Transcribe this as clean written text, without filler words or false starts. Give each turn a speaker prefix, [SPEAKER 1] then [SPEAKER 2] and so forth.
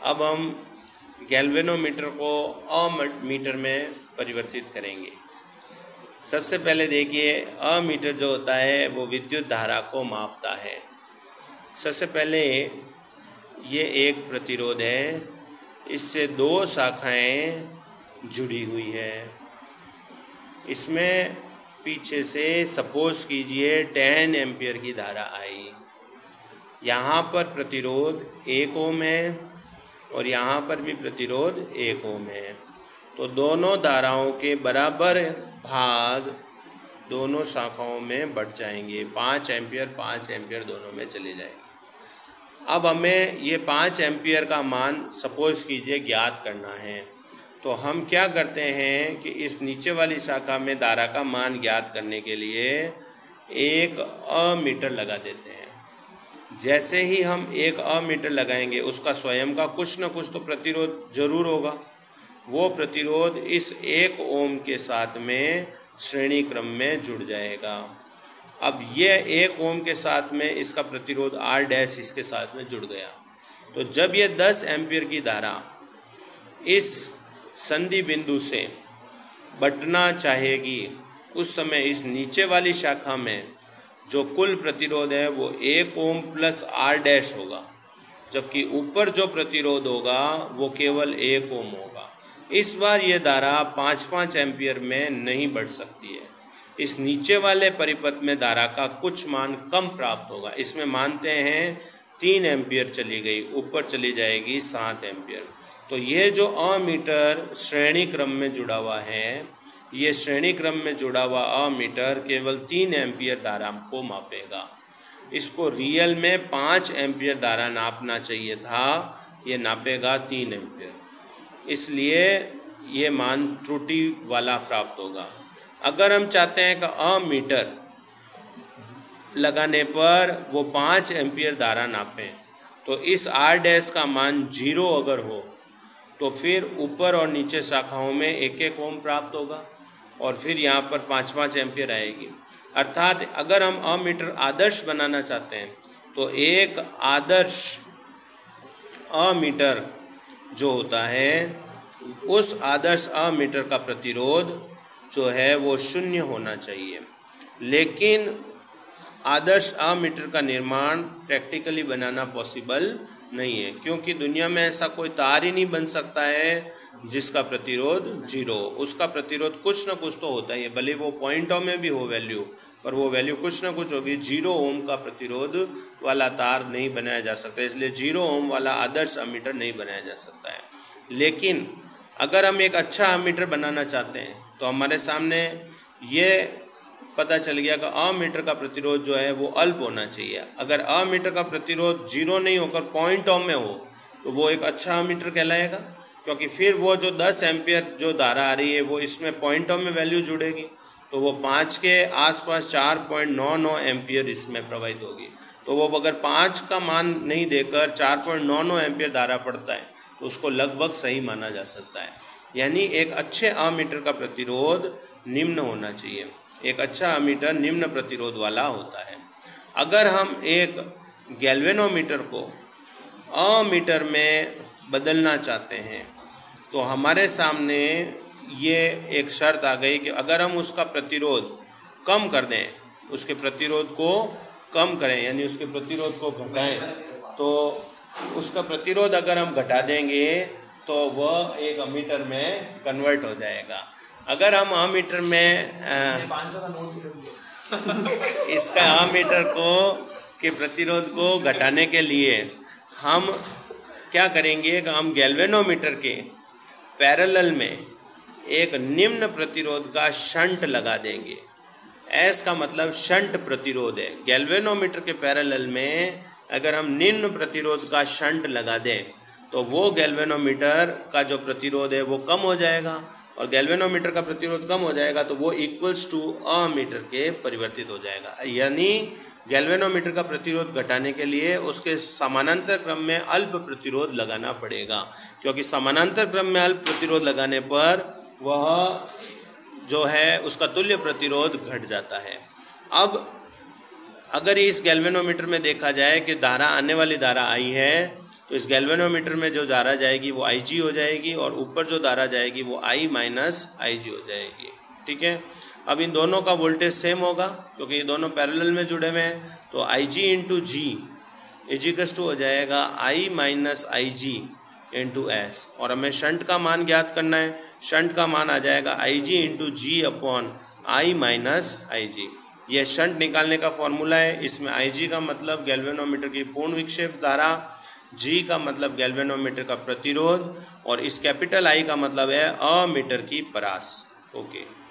[SPEAKER 1] अब हम गैल्वेनोमीटर को अमीटर में परिवर्तित करेंगे। सबसे पहले देखिए, अमीटर जो होता है वो विद्युत धारा को मापता है। सबसे पहले ये एक प्रतिरोध है, इससे दो शाखाएं जुड़ी हुई है। इसमें पीछे से सपोज कीजिए 10 एम्पियर की धारा आई। यहाँ पर प्रतिरोध 1 ओम है और यहाँ पर भी प्रतिरोध 1 ओम है। तो दोनों धाराओं के बराबर भाग दोनों शाखाओं में बढ़ जाएंगे। 5 एम्पियर दोनों में चले जाएंगे। अब हमें ये 5 एम्पियर का मान सपोज कीजिए ज्ञात करना है। तो हम क्या करते हैं कि इस नीचे वाली शाखा में धारा का मान ज्ञात करने के लिए एक अमीटर लगा देते हैं। जैसे ही हम एक अमीटर लगाएंगे उसका स्वयं का कुछ न कुछ तो प्रतिरोध जरूर होगा। वो प्रतिरोध इस 1 ओम के साथ में श्रेणी क्रम में जुड़ जाएगा। अब ये 1 ओम के साथ में इसका प्रतिरोध R डैश इसके साथ में जुड़ गया। तो जब ये 10 एम्पियर की धारा इस संधि बिंदु से बटना चाहेगी, उस समय इस नीचे वाली शाखा में जो कुल प्रतिरोध है वो 1 ओम प्लस R डैश होगा, जबकि ऊपर जो प्रतिरोध होगा वो केवल 1 ओम होगा। इस बार ये धारा 5-5 एम्पियर में नहीं बढ़ सकती है। इस नीचे वाले परिपथ में धारा का कुछ मान कम प्राप्त होगा। इसमें मानते हैं 3 एम्पियर चली गई, ऊपर चली जाएगी 7 एम्पियर। तो ये जो अमीटर श्रेणी क्रम में जुड़ा हुआ है, ये श्रेणी क्रम में जुड़ा हुआ अमीटर केवल 3 एम्पियर धारा को मापेगा। इसको रियल में 5 एम्पियर धारा नापना चाहिए था, ये नापेगा 3 एम्पियर। इसलिए ये मान त्रुटि वाला प्राप्त होगा। अगर हम चाहते हैं कि अमीटर लगाने पर वो 5 एम्पियर धारा नापें, तो इस R डैश का मान 0 अगर हो तो फिर ऊपर और नीचे शाखाओं में 1-1 ओम प्राप्त होगा और फिर यहाँ पर 5-5 एम्पियर आएगी। अर्थात अगर हम अमीटर आदर्श बनाना चाहते हैं तो एक आदर्श अमीटर जो होता है, उस आदर्श अमीटर का प्रतिरोध जो है वो 0 होना चाहिए। लेकिन आदर्श अमीटर का निर्माण प्रैक्टिकली बनाना पॉसिबल नहीं है, क्योंकि दुनिया में ऐसा कोई तार ही नहीं बन सकता है जिसका प्रतिरोध 0। उसका प्रतिरोध कुछ ना कुछ तो होता ही है, भले वो पॉइंटों में भी हो वैल्यू, पर वो वैल्यू कुछ ना कुछ होगी। 0 ओम का प्रतिरोध वाला तार नहीं बनाया जा सकता, इसलिए 0 ओम वाला आदर्श अमीटर नहीं बनाया जा सकता है। लेकिन अगर हम एक अच्छा अमीटर बनाना चाहते हैं तो हमारे सामने ये पता चल गया कि अमीटर का प्रतिरोध जो है वो अल्प होना चाहिए। अगर अमीटर का प्रतिरोध 0 नहीं होकर पॉइंट ओम में हो तो वो एक अच्छा अमीटर कहलाएगा, क्योंकि फिर वो जो 10 एम्पियर जो धारा आ रही है वो इसमें पॉइंट ओम में वैल्यू जुड़ेगी, तो वो 5 के आसपास 4.99 एम्पियर इसमें प्रवाहित होगी। तो वो अगर 5 का मान नहीं देकर 4.99 एम्पियर धारा पड़ता है तो उसको लगभग सही माना जा सकता है। यानी एक अच्छे अमीटर का प्रतिरोध निम्न होना चाहिए। एक अच्छा अमीटर निम्न प्रतिरोध वाला होता है। अगर हम एक गैल्वेनोमीटर को अमीटर में बदलना चाहते हैं तो हमारे सामने ये एक शर्त आ गई कि अगर हम उसका प्रतिरोध कम कर दें, उसके प्रतिरोध को कम करें, यानी उसके प्रतिरोध को घटाएं, तो उसका प्रतिरोध अगर हम घटा देंगे तो वह एक अमीटर में कन्वर्ट हो जाएगा। अगर हम अमीटर में
[SPEAKER 2] 500 का नोट
[SPEAKER 1] इसका अमीटर को के प्रतिरोध को घटाने के लिए हम क्या करेंगे कि हम गैल्वेनोमीटर के पैरेलल में एक निम्न प्रतिरोध का शंट लगा देंगे। एस का मतलब शंट प्रतिरोध है। गैल्वेनोमीटर के पैरेलल में अगर हम निम्न प्रतिरोध का शंट लगा दें तो वो गैल्वेनोमीटर का जो प्रतिरोध है वो कम हो जाएगा, और गैल्वेनोमीटर का प्रतिरोध कम हो जाएगा तो वो इक्वल्स टू अमीटर के परिवर्तित हो जाएगा। यानी गैल्वेनोमीटर का प्रतिरोध घटाने के लिए उसके समानांतर क्रम में अल्प प्रतिरोध लगाना पड़ेगा, क्योंकि समानांतर क्रम में अल्प प्रतिरोध लगाने पर वह जो है उसका तुल्य प्रतिरोध घट जाता है। अब अगर इस गैल्वेनोमीटर में देखा जाए कि धारा आने वाली धारा आई है तो इस गैल्वेनोमीटर में जो धारा जाएगी वो IG हो जाएगी और ऊपर जो धारा जाएगी वो I माइनस IG हो जाएगी। ठीक है, अब इन दोनों का वोल्टेज सेम होगा क्योंकि ये दोनों पैरेलल में जुड़े हुए हैं, तो IG into G equals to हो जाएगा I minus IG into S, और हमें शंट का मान ज्ञात करना है। शंट का मान आ जाएगा IG into G upon I minus IG। यह शंट निकालने का फॉर्मूला है। इसमें IG का मतलब गैल्वेनोमीटर की पूर्ण विक्षेप धारा, G का मतलब गैल्वेनोमीटर का प्रतिरोध, और इस कैपिटल I का मतलब है अमीटर की परास। ओके।